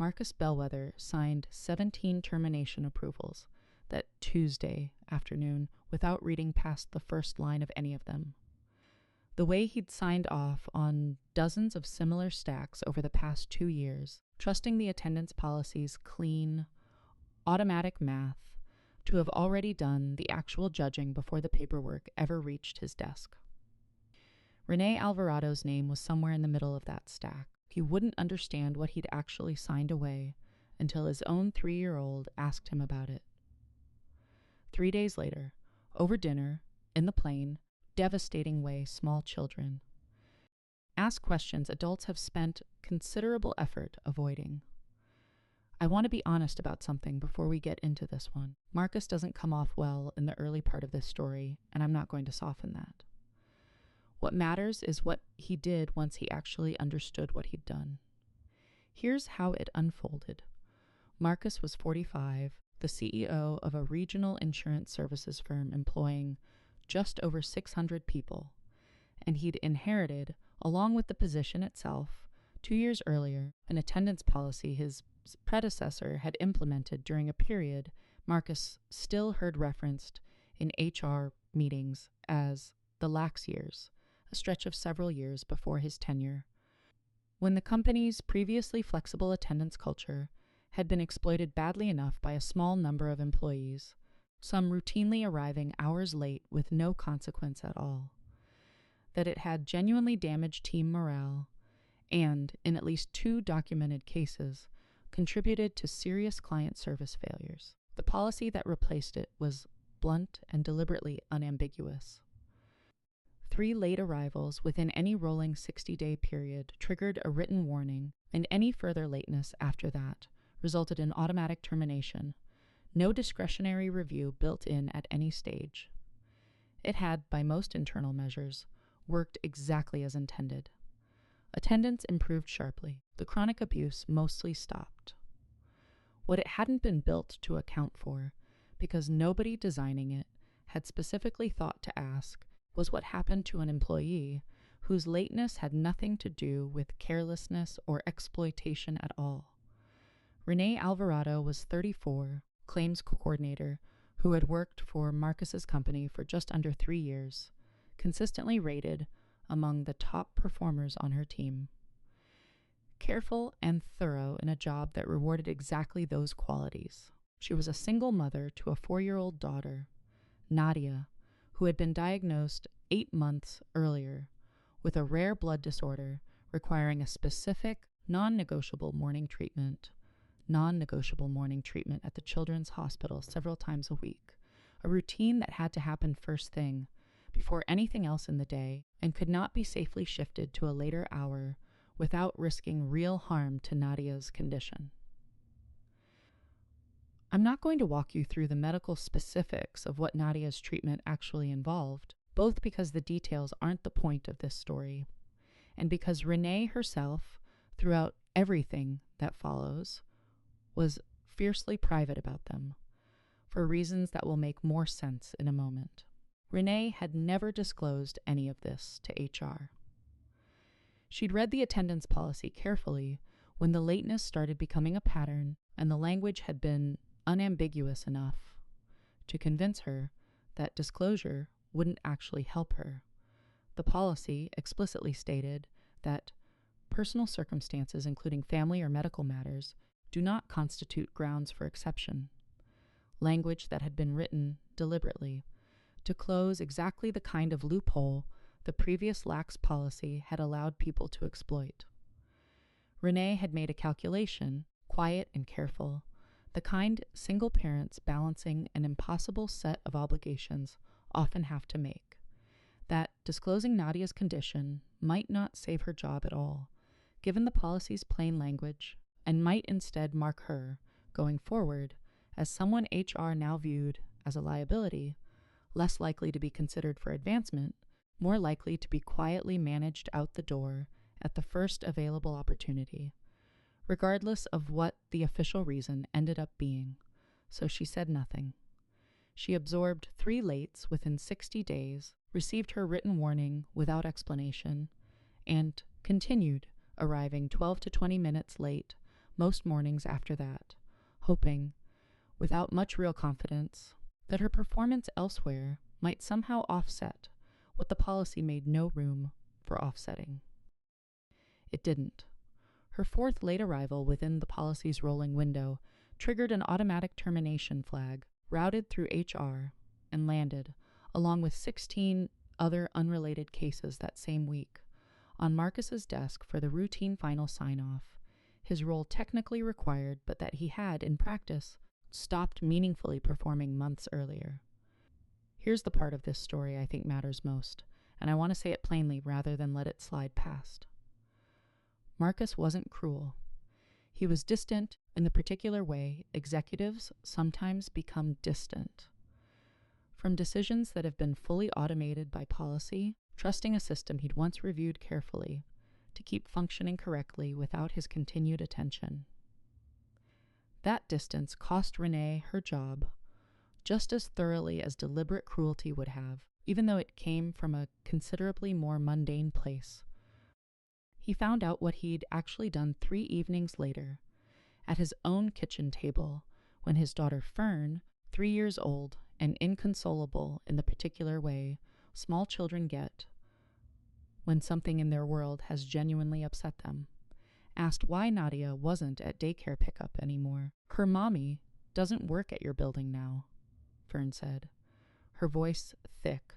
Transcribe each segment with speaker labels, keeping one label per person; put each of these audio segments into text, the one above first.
Speaker 1: Marcus Bellweather signed 17 termination approvals that Tuesday afternoon without reading past the first line of any of them. The way he'd signed off on dozens of similar stacks over the past 2 years, trusting the attendance policy's clean, automatic math to have already done the actual judging before the paperwork ever reached his desk. Renee Alvarado's name was somewhere in the middle of that stack. He wouldn't understand what he'd actually signed away until his own 3-year-old asked him about it. 3 days later, over dinner, in the plane, devastating way small children ask questions adults have spent considerable effort avoiding. I want to be honest about something before we get into this one. Marcus doesn't come off well in the early part of this story, and I'm not going to soften that. What matters is what he did once he actually understood what he'd done. Here's how it unfolded. Marcus was 45, the CEO of a regional insurance services firm employing just over 600 people, and he'd inherited, along with the position itself, 2 years earlier, an attendance policy his predecessor had implemented during a period Marcus still heard referenced in HR meetings as the lax years, a stretch of several years before his tenure, when the company's previously flexible attendance culture had been exploited badly enough by a small number of employees, some routinely arriving hours late with no consequence at all, that it had genuinely damaged team morale and, in at least 2 documented cases, contributed to serious client service failures. The policy that replaced it was blunt and deliberately unambiguous. 3 late arrivals within any rolling 60-day period triggered a written warning, and any further lateness after that resulted in automatic termination, no discretionary review built in at any stage. It had, by most internal measures, worked exactly as intended. Attendance improved sharply. The chronic abuse mostly stopped. What it hadn't been built to account for, because nobody designing it had specifically thought to ask, was what happened to an employee whose lateness had nothing to do with carelessness or exploitation at all. Renee Alvarado was 34, claims coordinator, who had worked for Marcus's company for just under 3 years, consistently rated among the top performers on her team. Careful and thorough in a job that rewarded exactly those qualities. She was a single mother to a 4-year-old daughter, Nadia, who had been diagnosed 8 months earlier with a rare blood disorder requiring a specific, non-negotiable morning treatment at the Children's Hospital several times a week, a routine that had to happen first thing, before anything else in the day, and could not be safely shifted to a later hour without risking real harm to Nadia's condition. I'm not going to walk you through the medical specifics of what Nadia's treatment actually involved, both because the details aren't the point of this story, and because Renee herself, throughout everything that follows, was fiercely private about them, for reasons that will make more sense in a moment. Renee had never disclosed any of this to HR. She'd read the attendance policy carefully when the lateness started becoming a pattern and the language had been unambiguous enough to convince her that disclosure wouldn't actually help her. The policy explicitly stated that personal circumstances, including family or medical matters, do not constitute grounds for exception. Language that had been written deliberately to close exactly the kind of loophole the previous lax policy had allowed people to exploit. Renee had made a calculation, quiet and careful, the kind single parents balancing an impossible set of obligations often have to make, that disclosing Nadia's condition might not save her job at all, given the policy's plain language, and might instead mark her, going forward, as someone HR now viewed as a liability, less likely to be considered for advancement, more likely to be quietly managed out the door at the first available opportunity, regardless of what the official reason ended up being. So she said nothing. She absorbed 3 lates within 60 days, received her written warning without explanation, and continued arriving 12 to 20 minutes late, most mornings after that, hoping, without much real confidence, that her performance elsewhere might somehow offset what the policy made no room for offsetting. It didn't. Her fourth late arrival within the policy's rolling window triggered an automatic termination flag, routed through HR, and landed, along with 16 other unrelated cases that same week, on Marcus's desk for the routine final sign-off, his role technically required but that he had, in practice, stopped meaningfully performing months earlier. Here's the part of this story I think matters most, and I want to say it plainly rather than let it slide past. Marcus wasn't cruel. He was distant in the particular way executives sometimes become distant. From decisions that have been fully automated by policy, trusting a system he'd once reviewed carefully to keep functioning correctly without his continued attention. That distance cost Renee her job just as thoroughly as deliberate cruelty would have, even though it came from a considerably more mundane place. He found out what he'd actually done 3 evenings later, at his own kitchen table, when his daughter Fern, 3 years old and inconsolable in the particular way small children get when something in their world has genuinely upset them, asked why Nadia wasn't at daycare pickup anymore. "Her mommy doesn't work at your building now," Fern said, her voice thick,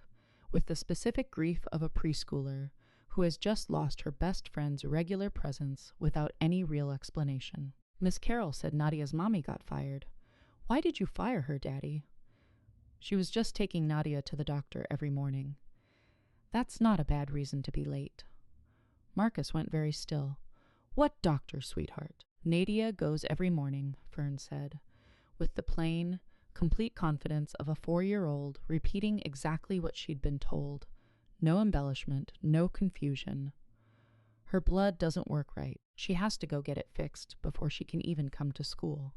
Speaker 1: with the specific grief of a preschooler who has just lost her best friend's regular presence without any real explanation. "Miss Carroll said Nadia's mommy got fired. Why did you fire her, Daddy?" "She was just taking Nadia to the doctor every morning." "That's not a bad reason to be late." Marcus went very still. "What doctor, sweetheart?" "Nadia goes every morning," Fern said, with the plain, complete confidence of a 4-year-old repeating exactly what she'd been told. No embellishment, no confusion. "Her blood doesn't work right. She has to go get it fixed before she can even come to school,"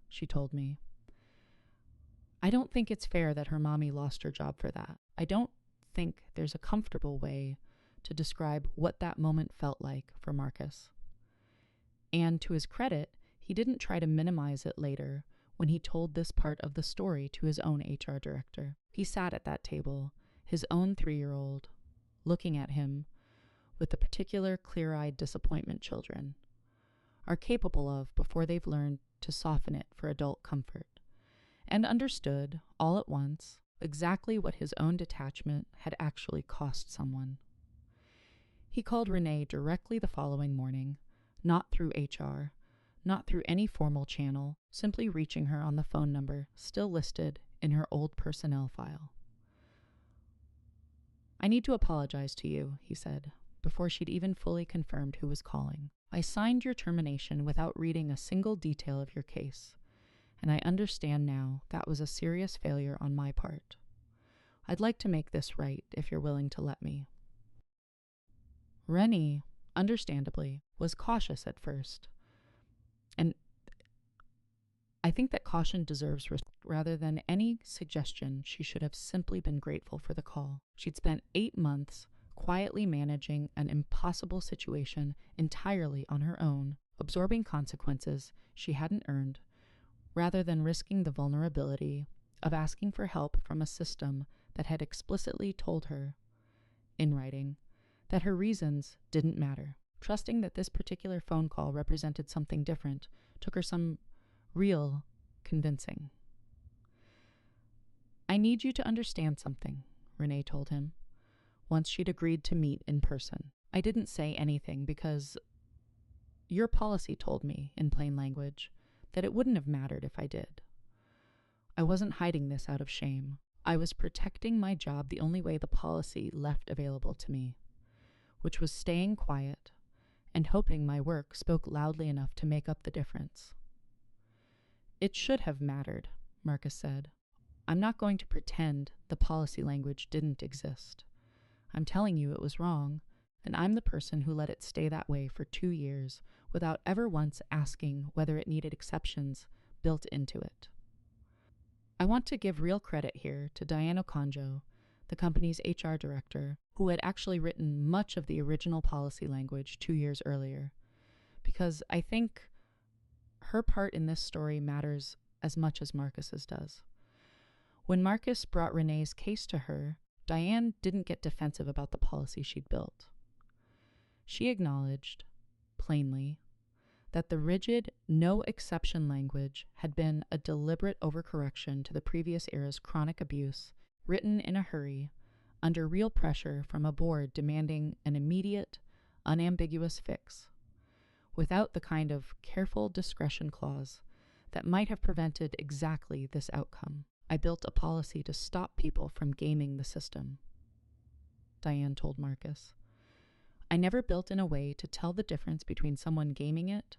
Speaker 1: she told me. I don't think it's fair that her mommy lost her job for that. I don't think there's a comfortable way to describe what that moment felt like for Marcus. And to his credit, he didn't try to minimize it later when he told this part of the story to his own HR director. He sat at that table, his own 3-year-old, looking at him with the particular clear-eyed disappointment children are capable of before they've learned to soften it for adult comfort, and understood, all at once, exactly what his own detachment had actually cost someone. He called Renee directly the following morning, not through HR, not through any formal channel, simply reaching her on the phone number still listed in her old personnel file. "I need to apologize to you," he said, before she'd even fully confirmed who was calling. "I signed your termination without reading a single detail of your case, and I understand now that was a serious failure on my part. I'd like to make this right if you're willing to let me." Rennie, understandably, was cautious at first, and I think that caution deserves respect rather than any suggestion she should have simply been grateful for the call. She'd spent 8 months quietly managing an impossible situation entirely on her own, absorbing consequences she hadn't earned, rather than risking the vulnerability of asking for help from a system that had explicitly told her, in writing, that her reasons didn't matter. Trusting that this particular phone call represented something different took her some real convincing. "I need you to understand something," Renee told him, once she'd agreed to meet in person. "I didn't say anything because your policy told me, in plain language, that it wouldn't have mattered if I did. I wasn't hiding this out of shame. I was protecting my job the only way the policy left available to me, which was staying quiet and hoping my work spoke loudly enough to make up the difference." "It should have mattered," Marcus said. "I'm not going to pretend the policy language didn't exist. I'm telling you it was wrong, and I'm the person who let it stay that way for 2 years without ever once asking whether it needed exceptions built into it." I want to give real credit here to Diane Okonjo, the company's HR director, who had actually written much of the original policy language 2 years earlier, because I think her part in this story matters as much as Marcus's does. When Marcus brought Renee's case to her, Diane didn't get defensive about the policy she'd built. She acknowledged, plainly, that the rigid, no-exception language had been a deliberate overcorrection to the previous era's chronic abuse, written in a hurry, under real pressure from a board demanding an immediate, unambiguous fix, without the kind of careful discretion clause that might have prevented exactly this outcome. I built a policy to stop people from gaming the system, Diane told Marcus. I never built in a way to tell the difference between someone gaming it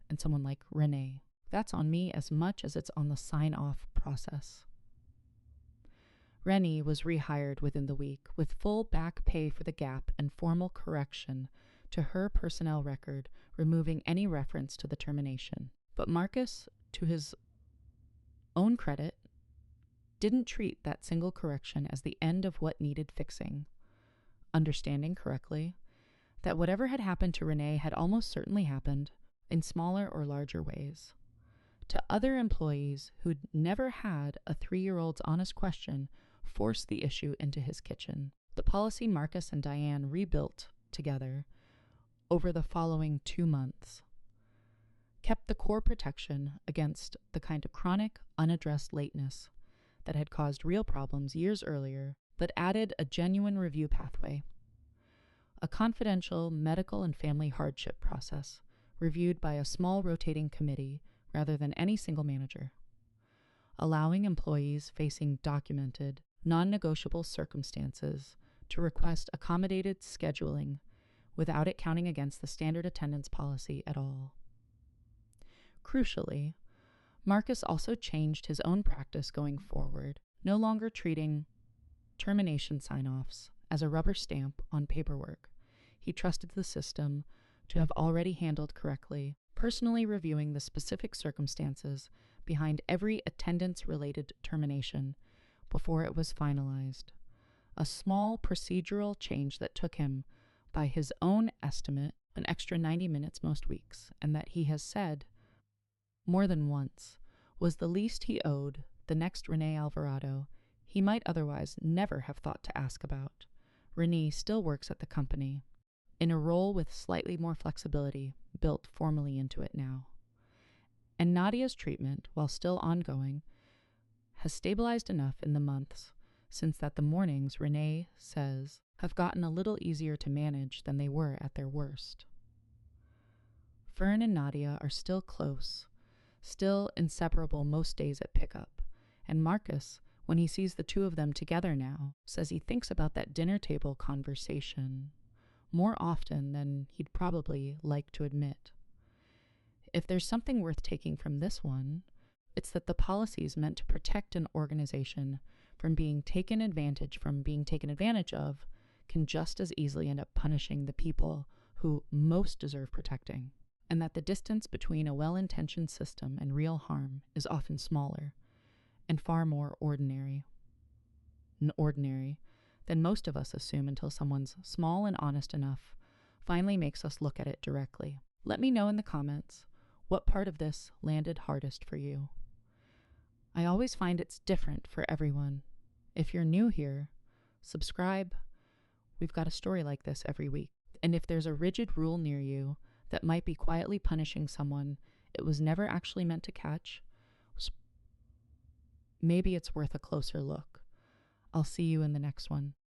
Speaker 1: and someone like Renee. That's on me as much as it's on the sign-off process. Rennie was rehired within the week with full back pay for the gap and formal correction to her personnel record, removing any reference to the termination. But Marcus, to his own credit, didn't treat that single correction as the end of what needed fixing, understanding correctly that whatever had happened to Renee had almost certainly happened, in smaller or larger ways, to other employees who'd never had a 3-year-old's honest question force the issue into his kitchen. The policy Marcus and Diane rebuilt together over the following 2 months kept the core protection against the kind of chronic, unaddressed lateness that had caused real problems years earlier, but added a genuine review pathway, a confidential medical and family hardship process reviewed by a small rotating committee rather than any single manager, allowing employees facing documented, non-negotiable circumstances to request accommodated scheduling without it counting against the standard attendance policy at all. Crucially, Marcus also changed his own practice going forward, no longer treating termination sign-offs as a rubber stamp on paperwork he trusted the system to have already handled correctly, personally reviewing the specific circumstances behind every attendance-related termination before it was finalized. A small procedural change that took him, by his own estimate, an extra 90 minutes most weeks, and that he has said more than once was the least he owed the next Renee Alvarado he might otherwise never have thought to ask about. Renee still works at the company, in a role with slightly more flexibility built formally into it now. And Nadia's treatment, while still ongoing, has stabilized enough in the months since that the mornings, Renee says, have gotten a little easier to manage than they were at their worst. Fern and Nadia are still close, still inseparable most days at pickup, and Marcus, when he sees the two of them together now, says he thinks about that dinner table conversation more often than he'd probably like to admit. If there's something worth taking from this one, it's that the policies meant to protect an organization from being taken advantage of can just as easily end up punishing the people who most deserve protecting, and that the distance between a well-intentioned system and real harm is often smaller and far more ordinary than most of us assume until someone's small and honest enough finally makes us look at it directly. Let me know in the comments what part of this landed hardest for you. I always find it's different for everyone. If you're new here, subscribe. We've got a story like this every week. And if there's a rigid rule near you that might be quietly punishing someone it was never actually meant to catch, maybe it's worth a closer look. I'll see you in the next one.